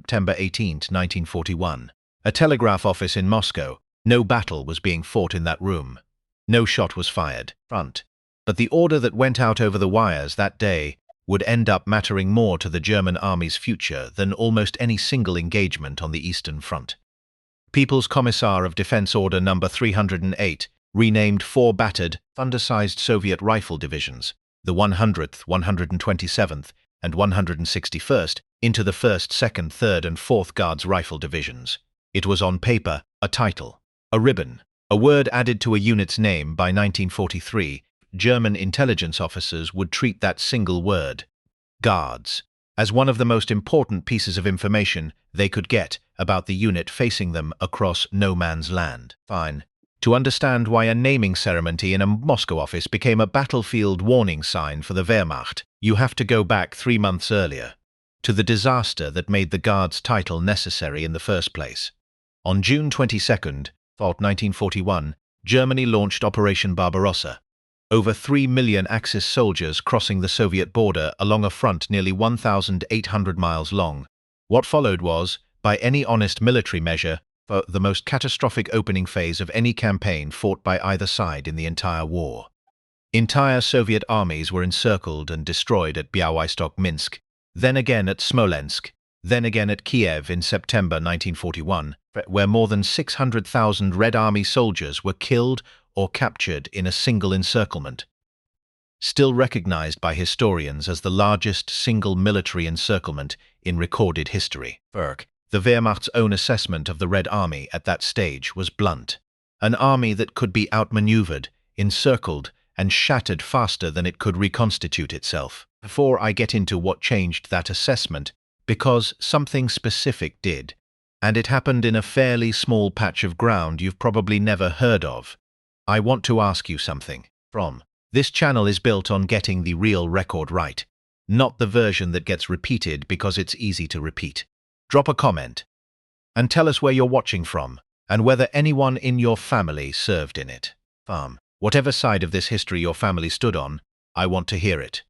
September 18, 1941. A telegraph office in Moscow. No battle was being fought in that room. No shot was fired. Front. But the order that went out over the wires that day would end up mattering more to the German army's future than almost any single engagement on the Eastern Front. People's Commissar of Defense Order No. 308 renamed 4 battered, undersized Soviet rifle divisions, the 100th, 127th, and 161st, into the 1st, 2nd, 3rd, and 4th Guards Rifle Divisions. It was on paper a title, a ribbon, a word added to a unit's name. By 1943, German intelligence officers would treat that single word, Guards, as one of the most important pieces of information they could get about the unit facing them across no man's land. Fine. To understand why a naming ceremony in a Moscow office became a battlefield warning sign for the Wehrmacht, you have to go back 3 months earlier, to the disaster that made the Guards title necessary in the first place. On June 22, 1941, Germany launched Operation Barbarossa. Over 3 million Axis soldiers crossing the Soviet border along a front nearly 1,800 miles long. What followed was, by any honest military measure, the most catastrophic opening phase of any campaign fought by either side in the entire war. Entire Soviet armies were encircled and destroyed at Białystok-Minsk, then again at Smolensk, then again at Kiev in September 1941, where more than 600,000 Red Army soldiers were killed or captured in a single encirclement. Still recognized by historians as the largest single military encirclement in recorded history. The Wehrmacht's own assessment of the Red Army at that stage was blunt. An army that could be outmaneuvered, encircled, and shattered faster than it could reconstitute itself. Before I get into what changed that assessment, because something specific did, and it happened in a fairly small patch of ground you've probably never heard of, I want to ask you something. This channel is built on getting the real record right, not the version that gets repeated because it's easy to repeat. Drop a comment and tell us where you're watching from and whether anyone in your family served in it. Whatever side of this history your family stood on, I want to hear it.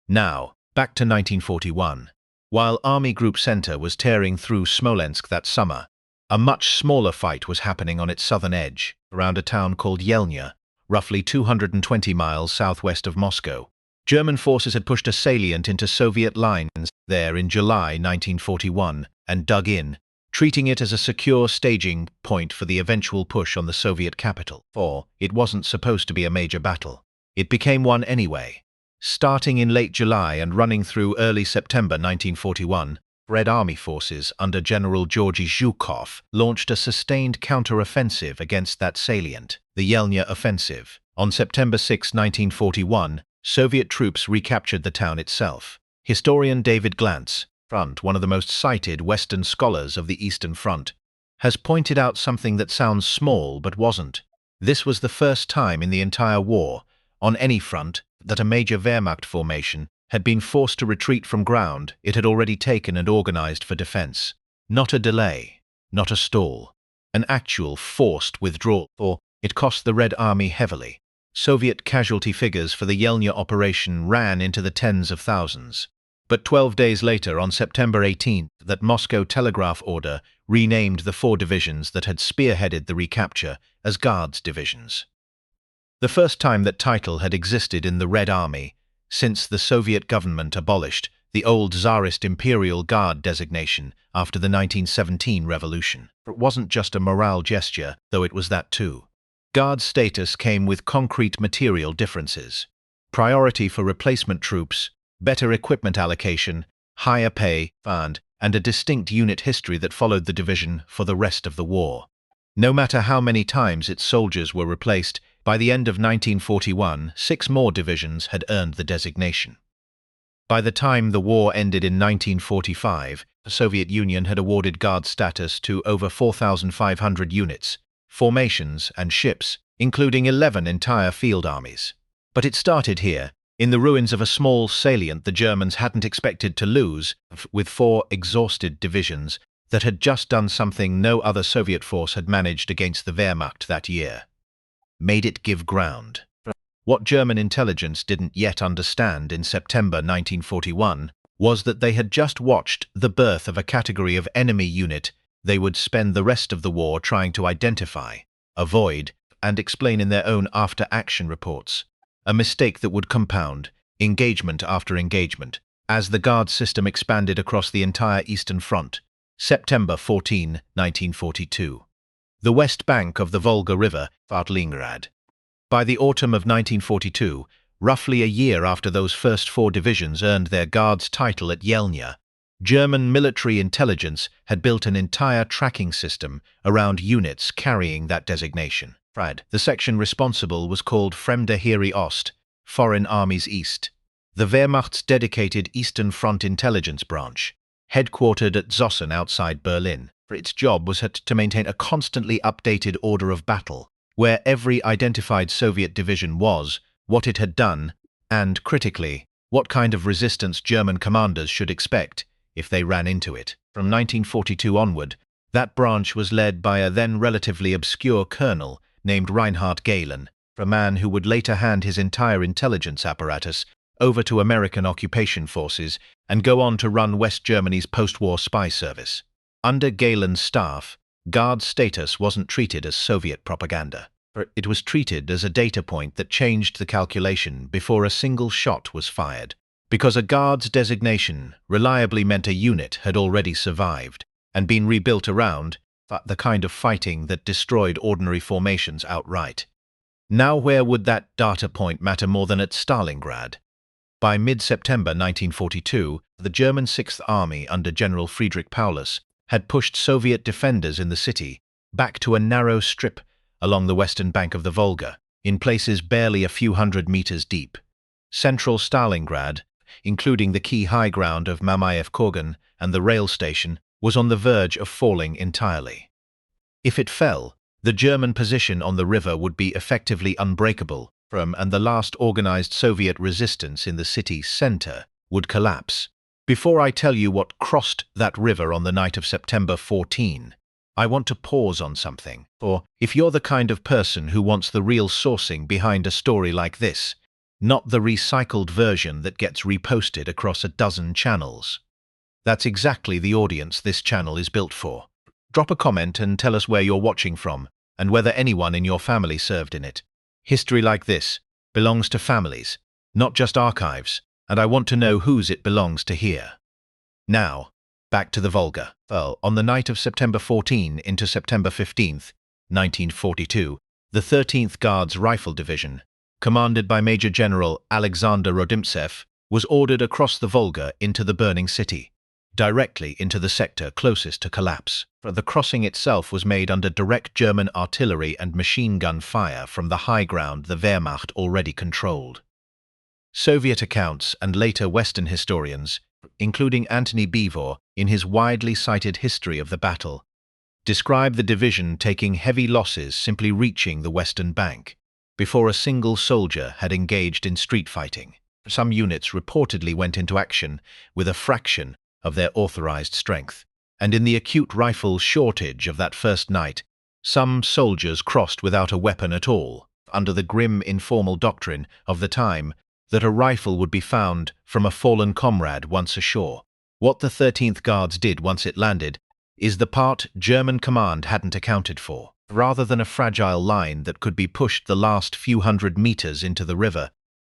Now, back to 1941. While Army Group Center was tearing through Smolensk that summer, a much smaller fight was happening on its southern edge, around a town called Yelnya, roughly 220 miles southwest of Moscow. German forces had pushed a salient into Soviet lines there in July 1941 and dug in, treating it as a secure staging point for the eventual push on the Soviet capital. It wasn't supposed to be a major battle. It became one anyway. Starting in late July and running through early September 1941, Red Army forces under General Georgy Zhukov launched a sustained counter-offensive against that salient, the Yelnya Offensive. On September 6, 1941, Soviet troops recaptured the town itself. Historian David Glantz, one of the most cited Western scholars of the Eastern Front, has pointed out something that sounds small but wasn't. This was the first time in the entire war, on any front, that a major Wehrmacht formation had been forced to retreat from ground it had already taken and organized for defense. Not a delay, not a stall, an actual forced withdrawal. It cost the Red Army heavily. Soviet casualty figures for the Yelnya operation ran into the tens of thousands. But 12 days later, on September 18, that Moscow telegraph order renamed the 4 divisions that had spearheaded the recapture as Guards divisions. The first time that title had existed in the Red Army since the Soviet government abolished the old Tsarist Imperial Guard designation after the 1917 revolution. It wasn't just a morale gesture, though it was that too. Guard status came with concrete material differences. Priority for replacement troops, better equipment allocation, higher pay, and a distinct unit history that followed the division for the rest of the war. No matter how many times its soldiers were replaced, by the end of 1941, 6 more divisions had earned the designation. By the time the war ended in 1945, the Soviet Union had awarded Guard status to over 4,500 units, formations and ships, including 11 entire field armies. But it started here, in the ruins of a small salient the Germans hadn't expected to lose, with 4 exhausted divisions that had just done something no other Soviet force had managed against the Wehrmacht that year. Made it give ground. What German intelligence didn't yet understand in September 1941 was that they had just watched the birth of a category of enemy unit they would spend the rest of the war trying to identify, avoid, and explain in their own after-action reports, a mistake that would compound, engagement after engagement, as the Guard system expanded across the entire Eastern Front, September 14, 1942. The west bank of the Volga River, Stalingrad. By the autumn of 1942, roughly a year after those first 4 divisions earned their Guards title at Yelnya, German military intelligence had built an entire tracking system around units carrying that designation. The section responsible was called Fremde Heere Ost, Foreign Armies East, the Wehrmacht's dedicated Eastern Front intelligence branch, headquartered at Zossen outside Berlin. Its job was to maintain a constantly updated order of battle, where every identified Soviet division was, what it had done, and, critically, what kind of resistance German commanders should expect if they ran into it. From 1942 onward, that branch was led by a then relatively obscure colonel named Reinhard Gehlen, a man who would later hand his entire intelligence apparatus over to American occupation forces and go on to run West Germany's post-war spy service. Under Gehlen's staff, Guard status wasn't treated as Soviet propaganda. It was treated as a data point that changed the calculation before a single shot was fired, because a Guard's designation reliably meant a unit had already survived and been rebuilt around the kind of fighting that destroyed ordinary formations outright. Now where would that data point matter more than at Stalingrad? By mid-September 1942, the German Sixth Army under General Friedrich Paulus had pushed Soviet defenders in the city back to a narrow strip along the western bank of the Volga, in places barely a few hundred meters deep. Central Stalingrad, including the key high ground of Mamayev Kurgan and the rail station, was on the verge of falling entirely. If it fell, the German position on the river would be effectively unbreakable, and the last organized Soviet resistance in the city's center would collapse. Before I tell you what crossed that river on the night of September 14, I want to pause on something. For if you're the kind of person who wants the real sourcing behind a story like this, not the recycled version that gets reposted across a dozen channels, that's exactly the audience this channel is built for. Drop a comment and tell us where you're watching from and whether anyone in your family served in it. History like this belongs to families, not just archives, and I want to know whose it belongs to here. Now, back to the Volga. On the night of September 14 into September 15, 1942, the 13th Guards Rifle Division, commanded by Major General Alexander Rodimtsev, was ordered across the Volga into the burning city, directly into the sector closest to collapse. The crossing itself was made under direct German artillery and machine gun fire from the high ground the Wehrmacht already controlled. Soviet accounts and later Western historians, including Antony Beevor in his widely cited history of the battle, describe the division taking heavy losses simply reaching the western bank, before a single soldier had engaged in street fighting. Some units reportedly went into action with a fraction of their authorized strength, and in the acute rifle shortage of that first night, some soldiers crossed without a weapon at all, under the grim informal doctrine of the time that a rifle would be found from a fallen comrade once ashore. What the 13th Guards did once it landed is the part German command hadn't accounted for. Rather than a fragile line that could be pushed the last few hundred meters into the river,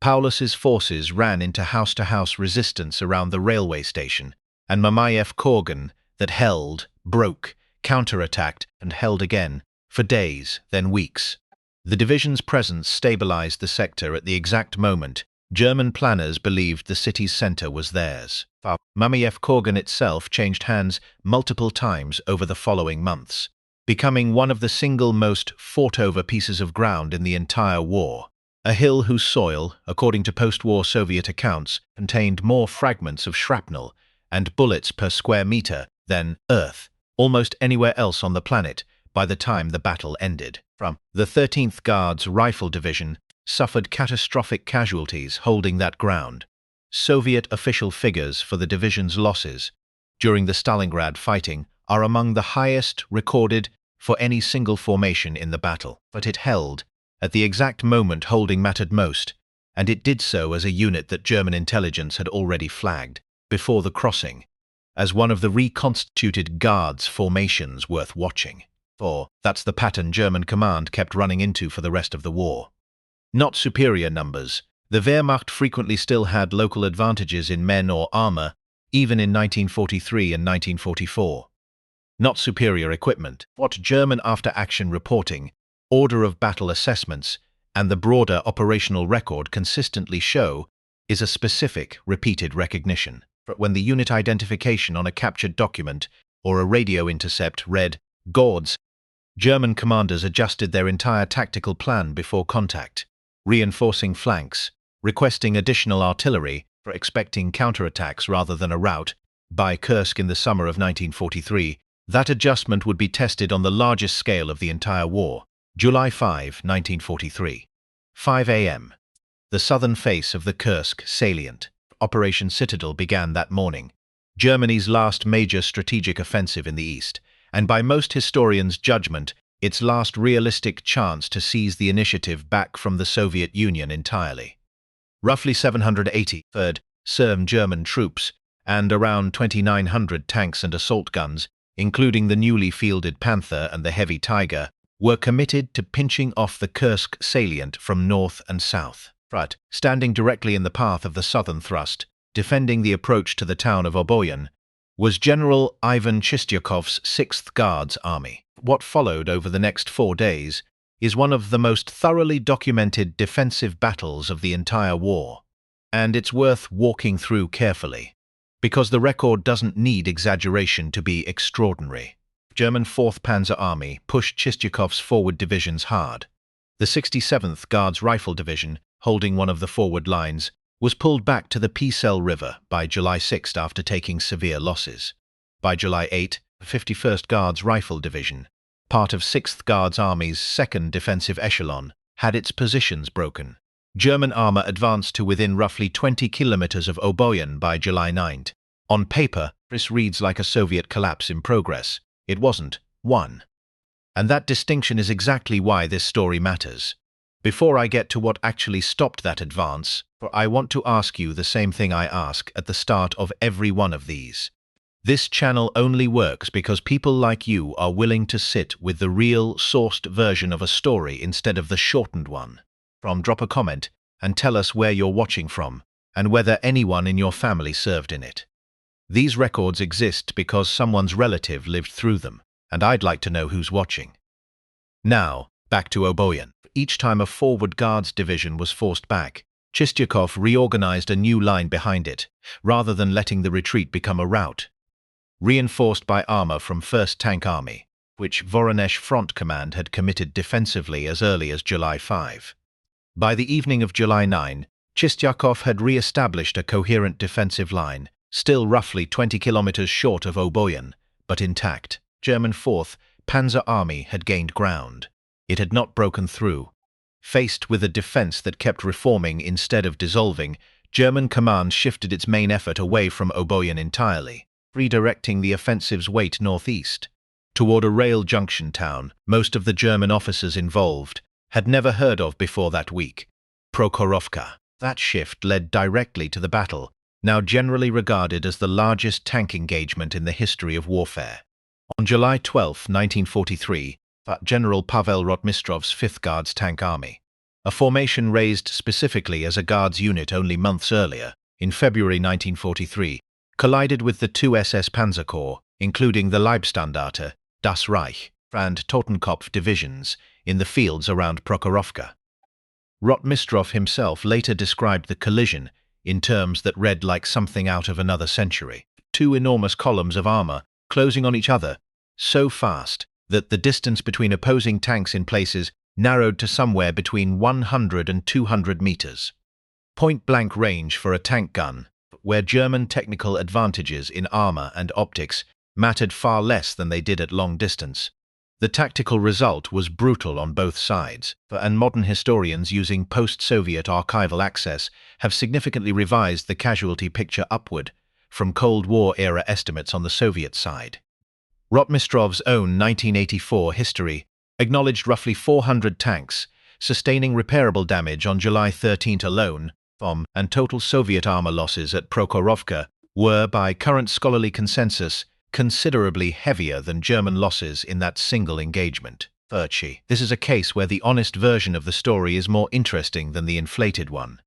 Paulus's forces ran into house-to-house resistance around the railway station, and Mamayev Kurgan that held, broke, counterattacked, and held again, for days, then weeks. The division's presence stabilized the sector at the exact moment German planners believed the city's center was theirs. Mamayev Kurgan itself changed hands multiple times over the following months, becoming one of the single most fought-over pieces of ground in the entire war. A hill whose soil, according to post-war Soviet accounts, contained more fragments of shrapnel and bullets per square meter than Earth, almost anywhere else on the planet, by the time the battle ended. The 13th Guards Rifle Division suffered catastrophic casualties holding that ground. Soviet official figures for the division's losses during the Stalingrad fighting are among the highest recorded for any single formation in the battle. But it held, at the exact moment holding mattered most, and it did so as a unit that German intelligence had already flagged. before the crossing, as one of the reconstituted Guards formations worth watching. For that's the pattern German command kept running into for the rest of the war. Not superior numbers, the Wehrmacht frequently still had local advantages in men or armor, even in 1943 and 1944. Not superior equipment. What German after-action reporting, order of battle assessments, and the broader operational record consistently show is a specific, repeated recognition. When the unit identification on a captured document or a radio intercept read Gauds, German commanders adjusted their entire tactical plan before contact, reinforcing flanks, requesting additional artillery for expecting counterattacks rather than a rout. By Kursk in the summer of 1943, that adjustment would be tested on the largest scale of the entire war. July 5, 1943. 5 a.m. The southern face of the Kursk salient. Operation Citadel began that morning, Germany's last major strategic offensive in the east, and by most historians' judgment, its last realistic chance to seize the initiative back from the Soviet Union entirely. Roughly 780 3rd SERM German troops and around 2,900 tanks and assault guns, including the newly fielded Panther and the heavy Tiger, were committed to pinching off the Kursk salient from north and south. Standing directly in the path of the southern thrust, defending the approach to the town of Oboyan, was General Ivan Chistyukov's 6th Guards Army. What followed over the next 4 days is one of the most thoroughly documented defensive battles of the entire war, and it's worth walking through carefully, because the record doesn't need exaggeration to be extraordinary. German 4th Panzer Army pushed Chistyukov's forward divisions hard. The 67th Guards Rifle Division, holding one of the forward lines, was pulled back to the Pisel River by July 6 after taking severe losses. By July 8, the 51st Guards Rifle Division, part of 6th Guards Army's 2nd defensive echelon, had its positions broken. German armor advanced to within roughly 20 kilometers of Oboyan by July 9. On paper, this reads like a Soviet collapse in progress. It wasn't. One. And that distinction is exactly why this story matters. Before I get to what actually stopped that advance, for I want to ask you the same thing I ask at the start of every one of these. This channel only works because people like you are willing to sit with the real, sourced version of a story instead of the shortened one. Drop a comment and tell us where you're watching from and whether anyone in your family served in it. These records exist because someone's relative lived through them, and I'd like to know who's watching. Now, back to Oboyan. Each time a forward Guards division was forced back, Chistyukov reorganized a new line behind it, rather than letting the retreat become a rout. Reinforced by armor from 1st Tank Army, which Voronezh Front Command had committed defensively as early as July 5. By the evening of July 9, Chistyukov had re-established a coherent defensive line, still roughly 20 kilometers short of Oboyan, but intact. German 4th Panzer Army had gained ground. It had not broken through. Faced with a defense that kept reforming instead of dissolving, German command shifted its main effort away from Oboyan entirely, redirecting the offensive's weight northeast, toward a rail junction town most of the German officers involved had never heard of before that week, Prokhorovka. That shift led directly to the battle, now generally regarded as the largest tank engagement in the history of warfare. On July 12, 1943, General Pavel Rotmistrov's 5th Guards Tank Army, a formation raised specifically as a Guards unit only months earlier, in February 1943, collided with the 2 SS Panzer Corps, including the Leibstandarte, Das Reich, and Totenkopf divisions, in the fields around Prokhorovka. Rotmistrov himself later described the collision in terms that read like something out of another century. 2 enormous columns of armor closing on each other, so fast that the distance between opposing tanks in places narrowed to somewhere between 100 and 200 meters. Point-blank range for a tank gun, where German technical advantages in armor and optics mattered far less than they did at long distance. The tactical result was brutal on both sides, and modern historians using post-Soviet archival access have significantly revised the casualty picture upward from Cold War-era estimates on the Soviet side. Rotmistrov's own 1984 history acknowledged roughly 400 tanks, sustaining repairable damage on July 13 alone, and total Soviet armor losses at Prokhorovka were, by current scholarly consensus, considerably heavier than German losses in that single engagement. This is a case where the honest version of the story is more interesting than the inflated one.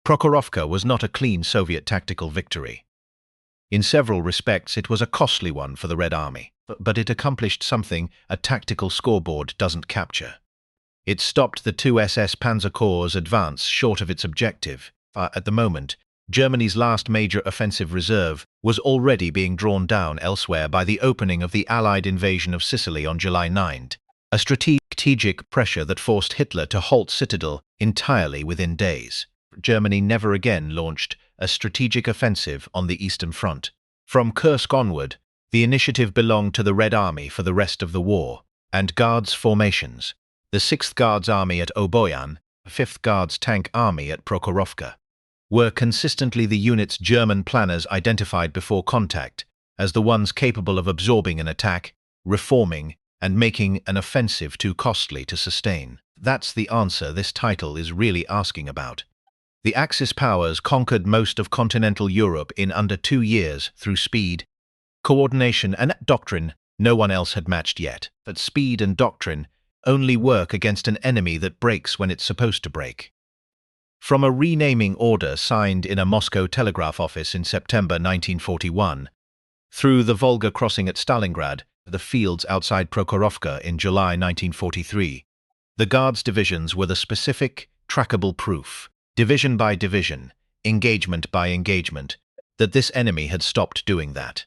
Prokhorovka was not a clean Soviet tactical victory. In several respects, it was a costly one for the Red Army, but it accomplished something a tactical scoreboard doesn't capture. It stopped the two SS Panzer Corps' advance short of its objective. At the moment, Germany's last major offensive reserve was already being drawn down elsewhere by the opening of the Allied invasion of Sicily on July 9, a strategic pressure that forced Hitler to halt Citadel entirely within days. Germany never again launched a strategic offensive on the Eastern Front. From Kursk onward, the initiative belonged to the Red Army for the rest of the war, and Guards formations, the 6th Guards Army at Oboyan, 5th Guards Tank Army at Prokhorovka, were consistently the units German planners identified before contact as the ones capable of absorbing an attack, reforming, and making an offensive too costly to sustain. That's the answer this title is really asking about. The Axis powers conquered most of continental Europe in under 2 years through speed, coordination, and doctrine no one else had matched yet. But speed and doctrine only work against an enemy that breaks when it's supposed to break. From a renaming order signed in a Moscow telegraph office in September 1941, through the Volga crossing at Stalingrad, the fields outside Prokhorovka in July 1943, the Guards divisions were the specific, trackable proof, division by division, engagement by engagement, that this enemy had stopped doing that.